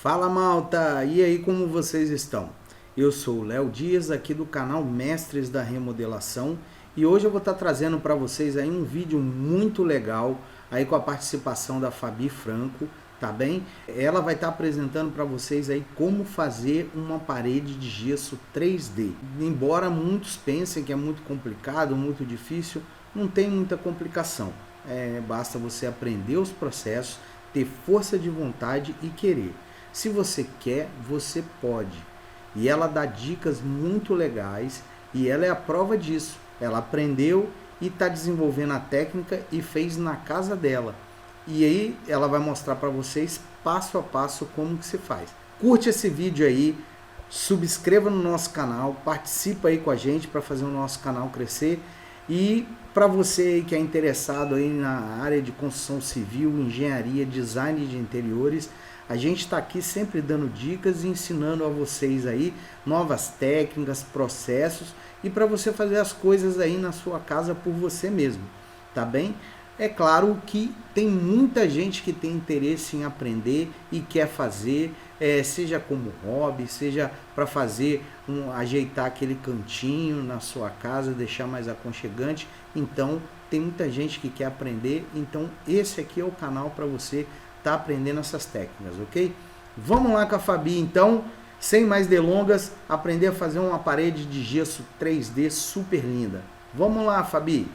Fala malta, e aí como vocês estão? Eu sou o Léo Dias aqui do canal Mestres da Remodelação e hoje eu vou estar trazendo para vocês aí um vídeo muito legal aí com a participação da Fabi Franco, tá bem? Ela vai estar apresentando para vocês aí como fazer uma parede de gesso 3D. Embora muitos pensem que é muito complicado, muito difícil, não tem muita complicação. Basta você aprender os processos, ter força de vontade e querer. Se você quer, você pode. E ela dá dicas muito legais e ela é a prova disso. Ela aprendeu e está desenvolvendo a técnica e fez na casa dela. E aí ela vai mostrar para vocês passo a passo como que se faz. Curte esse vídeo aí, subscreva no nosso canal, participa aí com a gente para fazer o nosso canal crescer. E para você aí que é interessado aí na área de construção civil, engenharia, design de interiores, a gente está aqui sempre dando dicas e ensinando a vocês aí novas técnicas, processos e para você fazer as coisas aí na sua casa por você mesmo, tá bem? É claro que tem muita gente que tem interesse em aprender e quer fazer, seja como hobby, seja para fazer, ajeitar aquele cantinho na sua casa, deixar mais aconchegante. Então tem muita gente que quer aprender, então esse aqui é o canal para você tá aprendendo essas técnicas, ok? Vamos lá com a Fabi então, sem mais delongas, aprender a fazer uma parede de gesso 3D super linda. Vamos lá, Fabi!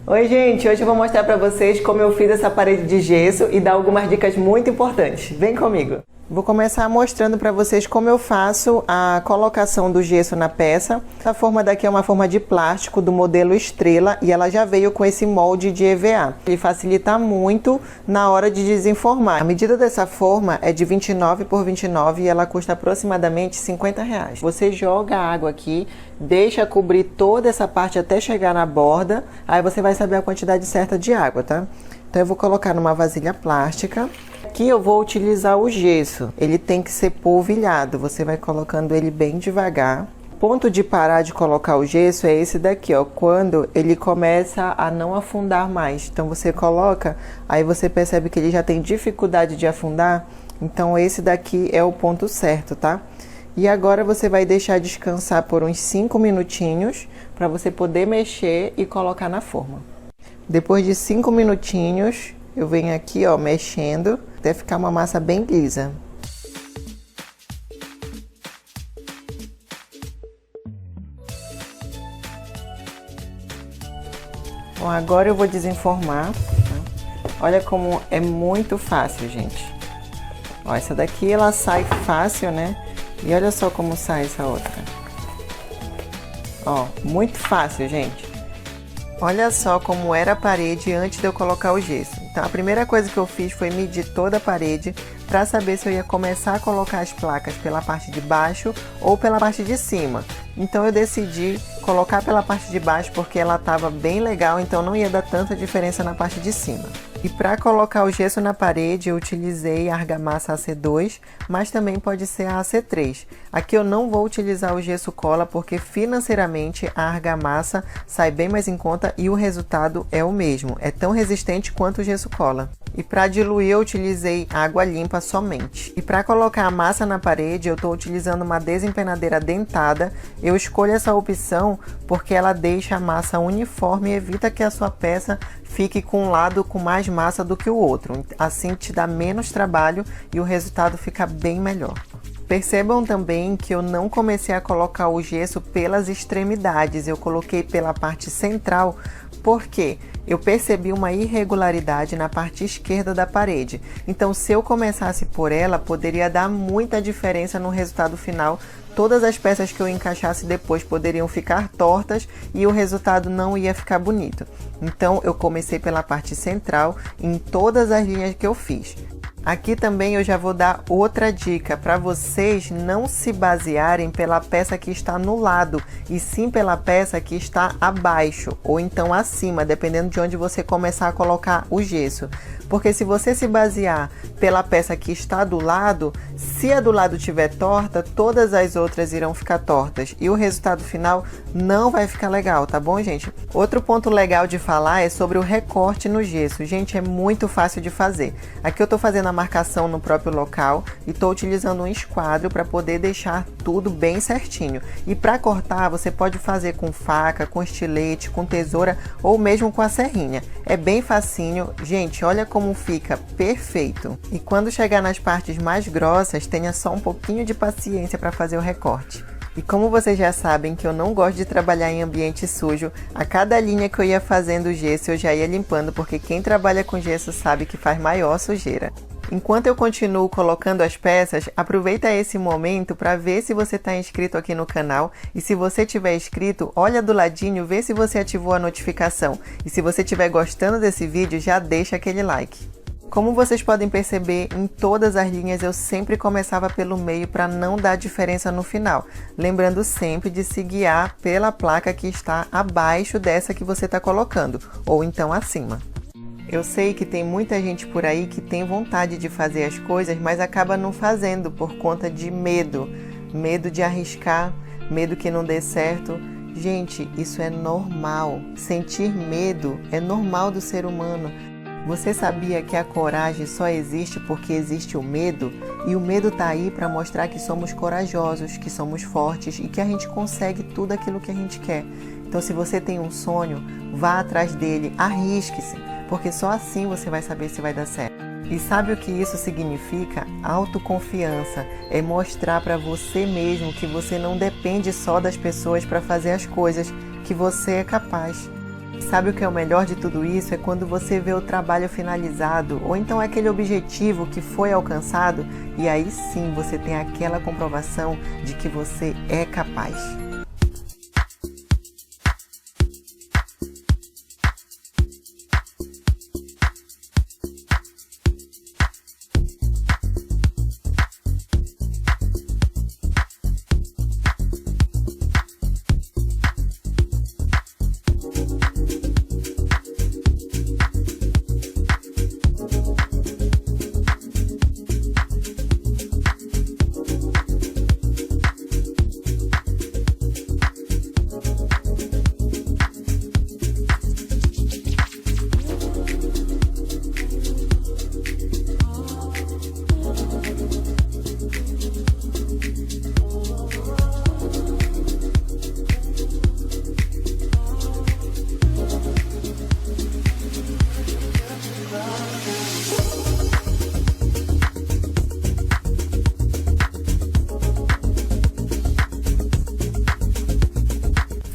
Oi gente, hoje eu vou mostrar para vocês como eu fiz essa parede de gesso e dar algumas dicas muito importantes. Vem comigo! Vou começar mostrando para vocês como eu faço a colocação do gesso na peça. Essa forma daqui é uma forma de plástico do modelo Estrela e ela já veio com esse molde de EVA. Ele facilita muito na hora de desenformar. A medida dessa forma é de 29 por 29 e ela custa aproximadamente R$50. Você joga a água aqui, deixa cobrir toda essa parte até chegar na borda, aí você vai saber a quantidade certa de água, tá? Então eu vou colocar numa vasilha plástica. Aqui eu vou utilizar o gesso, ele tem que ser polvilhado, você vai colocando ele bem devagar. Ponto de parar de colocar o gesso é esse daqui, ó, quando ele começa a não afundar mais. Então você coloca, aí você percebe que ele já tem dificuldade de afundar, então esse daqui é o ponto certo, tá? E agora você vai deixar descansar por uns 5 minutinhos, para você poder mexer e colocar na forma. Depois de 5 minutinhos, eu venho aqui, ó, mexendo, até ficar uma massa bem lisa. Bom, agora eu vou desenformar. Olha como é muito fácil, gente. Ó, essa daqui ela sai fácil, né? E olha só como sai essa outra. Ó, muito fácil, gente. Olha só como era a parede antes de eu colocar o gesso. Então, a primeira coisa que eu fiz foi medir toda a parede para saber se eu ia começar a colocar as placas pela parte de baixo ou pela parte de cima. Então, eu decidi colocar pela parte de baixo porque ela estava bem legal, então não ia dar tanta diferença na parte de cima. E para colocar o gesso na parede, eu utilizei a argamassa AC2, mas também pode ser a AC3. Aqui eu não vou utilizar o gesso cola porque financeiramente a argamassa sai bem mais em conta e o resultado é o mesmo. É tão resistente quanto o gesso cola. E para diluir eu utilizei água limpa somente. E para colocar a massa na parede eu estou utilizando uma desempenadeira dentada. Eu escolho essa opção porque ela deixa a massa uniforme e evita que a sua peça fique com um lado com mais massa do que o outro. Assim te dá menos trabalho e o resultado fica bem melhor. Percebam também que eu não comecei a colocar o gesso pelas extremidades, eu coloquei pela parte central, porque eu percebi uma irregularidade na parte esquerda da parede. Então, se eu começasse por ela, poderia dar muita diferença no resultado final. Todas as peças que eu encaixasse depois poderiam ficar tortas e o resultado não ia ficar bonito. Então, eu comecei pela parte central em todas as linhas que eu fiz. Aqui também eu já vou dar outra dica para vocês não se basearem pela peça que está no lado, e sim pela peça que está abaixo ou então acima, dependendo de onde você começar a colocar o gesso. Porque se você se basear pela peça que está do lado, se a do lado estiver torta, todas as outras irão ficar tortas e o resultado final não vai ficar legal, tá bom, gente? Outro ponto legal de falar é sobre o recorte no gesso. Gente, é muito fácil de fazer. Aqui eu tô fazendo a marcação no próprio local e estou utilizando um esquadro para poder deixar tudo bem certinho. E para cortar, você pode fazer com faca, com estilete, com tesoura ou mesmo com a serrinha. É bem facinho. Gente, olha como fica perfeito. E quando chegar nas partes mais grossas, tenha só um pouquinho de paciência para fazer o recorte. E como vocês já sabem que eu não gosto de trabalhar em ambiente sujo, a cada linha que eu ia fazendo o gesso eu já ia limpando, porque quem trabalha com gesso sabe que faz maior sujeira. Enquanto eu continuo colocando as peças, aproveita esse momento para ver se você está inscrito aqui no canal, e se você tiver inscrito, olha do ladinho, vê se você ativou a notificação, e se você estiver gostando desse vídeo, já deixa aquele like. Como vocês podem perceber, em todas as linhas eu sempre começava pelo meio para não dar diferença no final, lembrando sempre de se guiar pela placa que está abaixo dessa que você está colocando, ou então acima. Eu sei que tem muita gente por aí que tem vontade de fazer as coisas, mas acaba não fazendo por conta de medo de arriscar, medo que não dê certo. Gente, isso é normal, sentir medo é normal do ser humano. Você sabia que a coragem só existe porque existe o medo? E o medo tá aí para mostrar que somos corajosos, que somos fortes e que a gente consegue tudo aquilo que a gente quer. Então, se você tem um sonho, vá atrás dele, arrisque-se, porque só assim você vai saber se vai dar certo. E sabe o que isso significa? Autoconfiança. É mostrar para você mesmo que você não depende só das pessoas para fazer as coisas, que você é capaz. Sabe o que é o melhor de tudo isso? É quando você vê o trabalho finalizado, ou então aquele objetivo que foi alcançado, e aí sim você tem aquela comprovação de que você é capaz.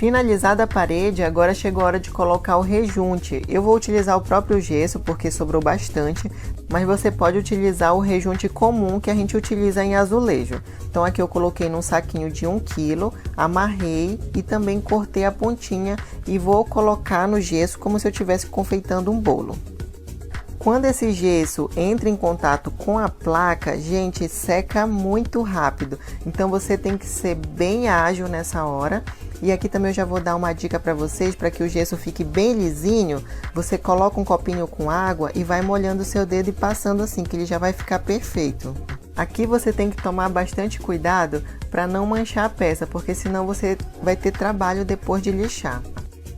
Finalizada a parede, agora chegou a hora de colocar o rejunte. Eu vou utilizar o próprio gesso porque sobrou bastante, mas você pode utilizar o rejunte comum que a gente utiliza em azulejo. Então aqui eu coloquei num saquinho de 1 kg, amarrei e também cortei a pontinha e vou colocar no gesso como se eu estivesse confeitando um bolo. Quando esse gesso entra em contato com a placa, gente, seca muito rápido. Então você tem que ser bem ágil nessa hora. E aqui também eu já vou dar uma dica para vocês, para que o gesso fique bem lisinho. Você coloca um copinho com água e vai molhando o seu dedo e passando assim, que ele já vai ficar perfeito. Aqui você tem que tomar bastante cuidado para não manchar a peça, porque senão você vai ter trabalho depois de lixar.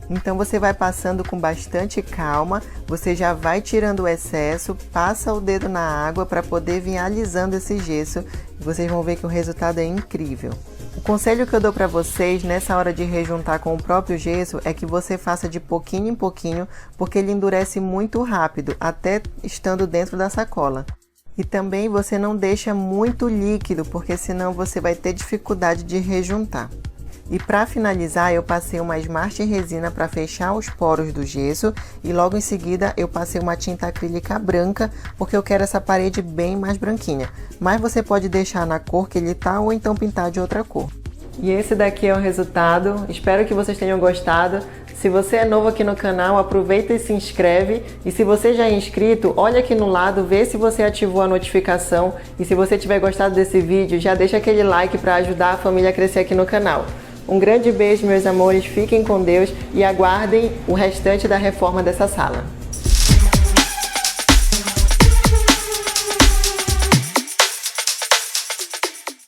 Então você vai passando com bastante calma, você já vai tirando o excesso, passa o dedo na água para poder vir alisando esse gesso e vocês vão ver que o resultado é incrível. O conselho que eu dou para vocês nessa hora de rejuntar com o próprio gesso é que você faça de pouquinho em pouquinho, porque ele endurece muito rápido, até estando dentro da sacola. E também você não deixa muito líquido, porque senão você vai ter dificuldade de rejuntar. E para finalizar, eu passei uma esmalte resina para fechar os poros do gesso e logo em seguida eu passei uma tinta acrílica branca, porque eu quero essa parede bem mais branquinha. Mas você pode deixar na cor que ele tá ou então pintar de outra cor. E esse daqui é o resultado. Espero que vocês tenham gostado. Se você é novo aqui no canal, aproveita e se inscreve. E se você já é inscrito, olha aqui no lado, vê se você ativou a notificação. E se você tiver gostado desse vídeo, já deixa aquele like para ajudar a família a crescer aqui no canal. Um grande beijo, meus amores, fiquem com Deus e aguardem o restante da reforma dessa sala.